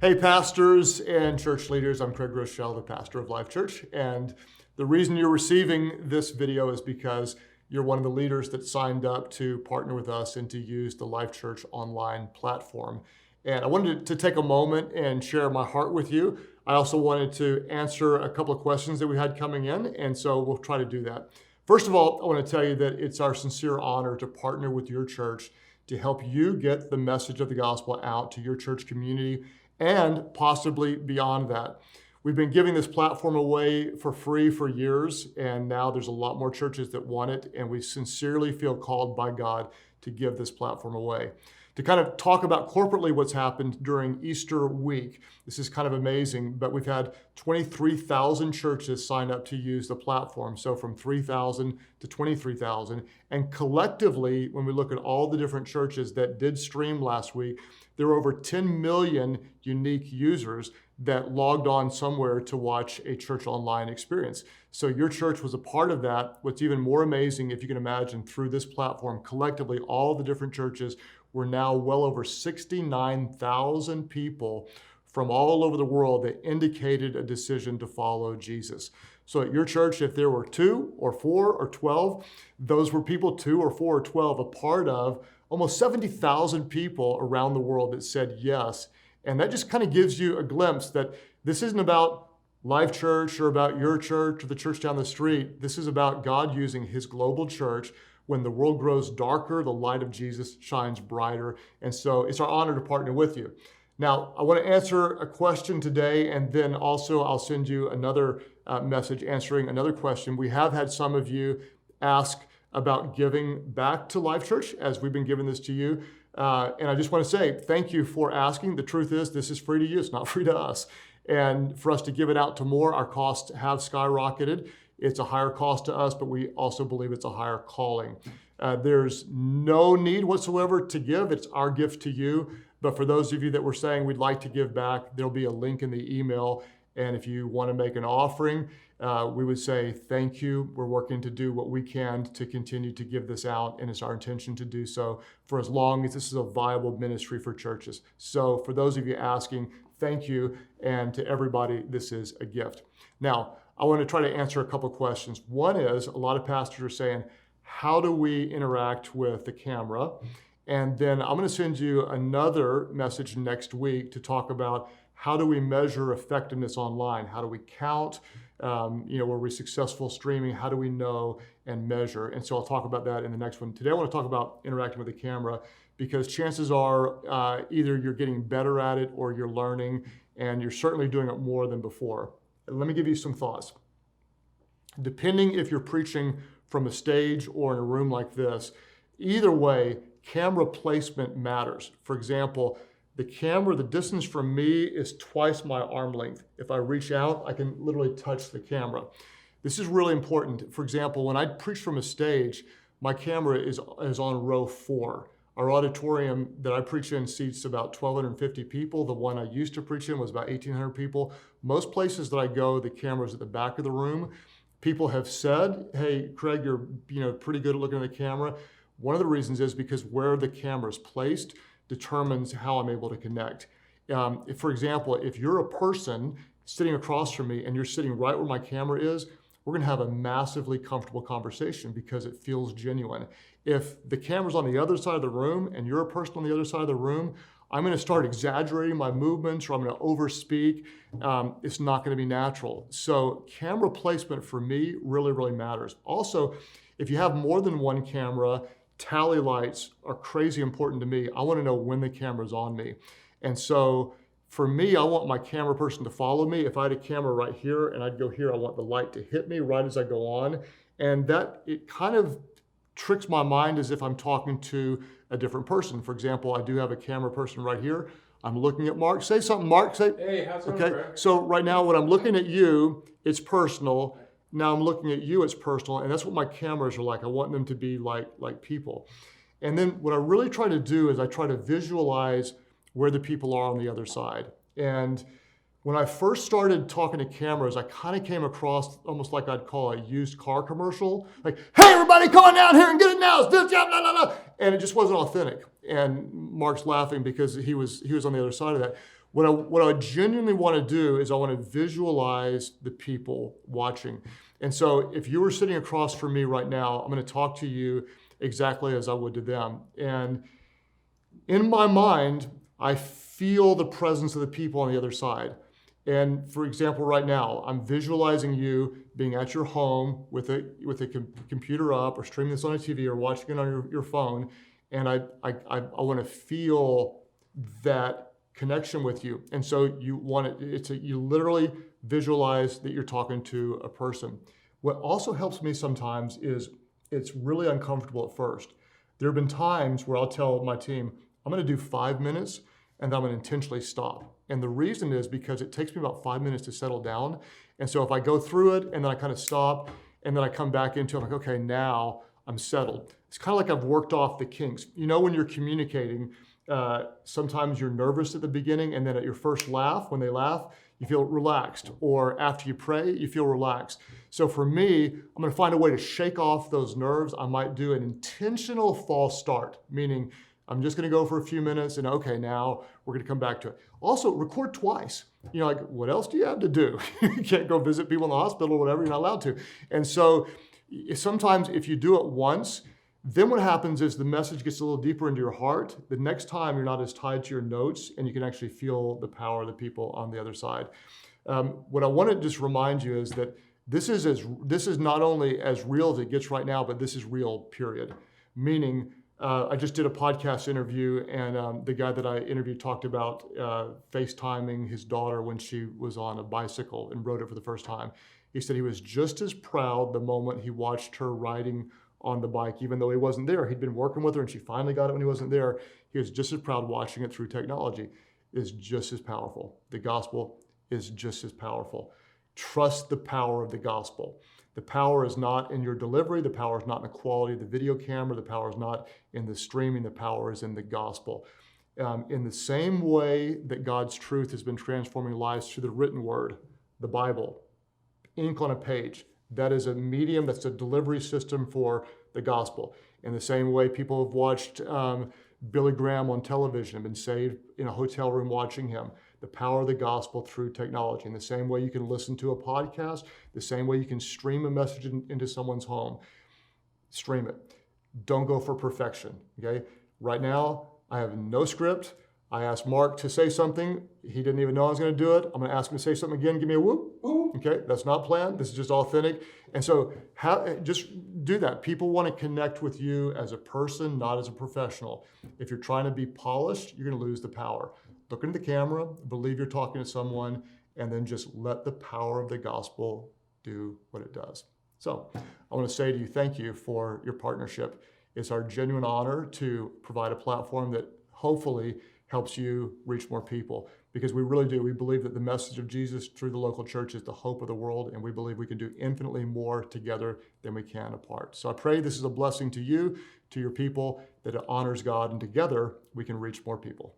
Hey, pastors and church leaders, I'm Craig Groeschel, the pastor of Life.Church. And the reason you're receiving this video is because you're one of the leaders that signed up to partner with us and to use the Life.Church online platform. And I wanted to take a moment and share my heart with you. I also wanted to answer a couple of questions that we had coming in, and so we'll try to do that. First of all, I want to tell you that it's our sincere honor to partner with your church to help you get the message of the gospel out to your church community and possibly beyond that. We've been giving this platform away for free for years, and now there's a lot more churches that want it, and we sincerely feel called by God to give this platform away. To kind of talk about corporately what's happened during Easter week, this is kind of amazing, but we've had 23,000 churches sign up to use the platform. So from 3,000 to 23,000. And collectively, when we look at all the different churches that did stream last week, there were over 10 million unique users that logged on somewhere to watch a church online experience. So your church was a part of that. What's even more amazing, if you can imagine, through this platform, collectively, all the different churches were now well over 69,000 people from all over the world that indicated a decision to follow Jesus. So at your church, if there were 2 or 4 or 12, those were people 2 or 4 or 12 a part of almost 70,000 people around the world that said yes. And that just kind of gives you a glimpse that this isn't about Life.Church or about your church or the church down the street. This is about God using his global church. When the world grows darker, the light of Jesus shines brighter. And so it's our honor to partner with you. Now, I want to answer a question today, and then also I'll send you another message answering another question. We have had some of you ask about giving back to Life.Church as we've been giving this to you. And I just want to say thank you for asking. The truth is, this is free to you. It's not free to us. And for us to give it out to more, our costs have skyrocketed. It's a higher cost to us, but we also believe it's a higher calling. There's no need whatsoever to give. It's our gift to you. But for those of you that were saying we'd like to give back, there'll be a link in the email. And if you want to make an offering, we would say thank you. We're working to do what we can to continue to give this out, and it's our intention to do so for as long as this is a viable ministry for churches. So for those of you asking, thank you, and to everybody, this is a gift. Now, I want to try to answer a couple of questions. One is, a lot of pastors are saying, how do we interact with the camera? And then I'm going to send you another message next week to talk about how do we measure effectiveness online? How do we count? Were we successful streaming? How do we know and measure? And so I'll talk about that in the next one. Today I want to talk about interacting with the camera because chances are either you're getting better at it or you're learning, and you're certainly doing it more than before. Let me give you some thoughts. Depending if you're preaching from a stage or in a room like this, either way, camera placement matters. For example, the camera, the distance from me is twice my arm length. If I reach out, I can literally touch the camera. This is really important. For example, when I preach from a stage, my camera is on row 4. Our auditorium that I preach in seats about 1,250 people. The one I used to preach in was about 1,800 people. Most places that I go, the camera's at the back of the room. People have said, hey, Craig, you're pretty good at looking at the camera. One of the reasons is because where the camera is placed determines how I'm able to connect. For example, if you're a person sitting across from me and you're sitting right where my camera is, we're going to have a massively comfortable conversation because it feels genuine. If the camera's on the other side of the room and you're a person on the other side of the room, I'm going to start exaggerating my movements or I'm going to overspeak. It's not going to be natural. So camera placement for me really, really matters. Also, if you have more than one camera, tally lights are crazy important to me. I want to know when the camera's on me. And so for me, I want my camera person to follow me. If I had a camera right here and I'd go here, I want the light to hit me right as I go on. And that, it kind of tricks my mind as if I'm talking to a different person. For example, I do have a camera person right here. I'm looking at Mark. Say something, Mark. Say, hey, how's it going, okay. Greg? So right now, when I'm looking at you, it's personal. Now I'm looking at you, it's personal. And that's what my cameras are like. I want them to be like people. And then what I really try to do is I try to visualize where the people are on the other side. And when I first started talking to cameras, I kind of came across almost like I'd call a used car commercial. Like, hey, everybody, come on down here and get it now. It's this, yeah, blah, blah, blah. And it just wasn't authentic. And Mark's laughing because he was on the other side of that. What I genuinely want to do is I want to visualize the people watching. And so if you were sitting across from me right now, I'm going to talk to you exactly as I would to them. And in my mind, I feel the presence of the people on the other side. And for example, right now, I'm visualizing you being at your home with a computer up, or streaming this on a TV, or watching it on your phone. And I want to feel that connection with you. And so you you literally visualize that you're talking to a person. What also helps me sometimes is it's really uncomfortable at first. There have been times where I'll tell my team, I'm going to do 5 minutes and then I'm going to intentionally stop. And the reason is because it takes me about 5 minutes to settle down. And so if I go through it and then I kind of stop and then I come back into it, I'm like, okay, now I'm settled. It's kind of like I've worked off the kinks. You know, when you're communicating, sometimes you're nervous at the beginning, and then at your first laugh, when they laugh, you feel relaxed. Or after you pray, you feel relaxed. So for me, I'm going to find a way to shake off those nerves. I might do an intentional false start, meaning I'm just going to go for a few minutes and okay, now we're going to come back to it. Also, record twice. You know, like, what else do you have to do? You can't go visit people in the hospital or whatever. You're not allowed to. And so sometimes if you do it once, then what happens is the message gets a little deeper into your heart. The next time you're not as tied to your notes, and you can actually feel the power of the people on the other side. What I want to just remind you is that this is not only as real as it gets right now, but this is real, period. Meaning, I just did a podcast interview, and the guy that I interviewed talked about FaceTiming his daughter when she was on a bicycle and rode it for the first time. He said he was just as proud the moment he watched her riding on the bike, even though he wasn't there. He'd been working with her and she finally got it when he wasn't there. He was just as proud watching it through technology. It's just as powerful. The gospel is just as powerful. Trust the power of the gospel. The power is not in your delivery. The power is not in the quality of the video camera. The power is not in the streaming. The power is in the gospel. In the same way that God's truth has been transforming lives through the written word, the Bible, ink on a page, that is a medium, that's a delivery system for the gospel. In the same way people have watched Billy Graham on television and been saved in a hotel room watching him. The power of the gospel through technology. In the same way you can listen to a podcast, the same way you can stream a message into someone's home. Stream it. Don't go for perfection, okay? Right now, I have no script. I asked Mark to say something. He didn't even know I was going to do it. I'm going to ask him to say something again. Give me a whoop. Okay, that's not planned. This is just authentic. And so just do that. People want to connect with you as a person, not as a professional. If you're trying to be polished, you're going to lose the power. Look into the camera, believe you're talking to someone, and then just let the power of the gospel do what it does. So I want to say to you, thank you for your partnership. It's our genuine honor to provide a platform that hopefully helps you reach more people, because we really do. We believe that the message of Jesus through the local church is the hope of the world, and we believe we can do infinitely more together than we can apart. So I pray this is a blessing to you, to your people, that it honors God, and together we can reach more people.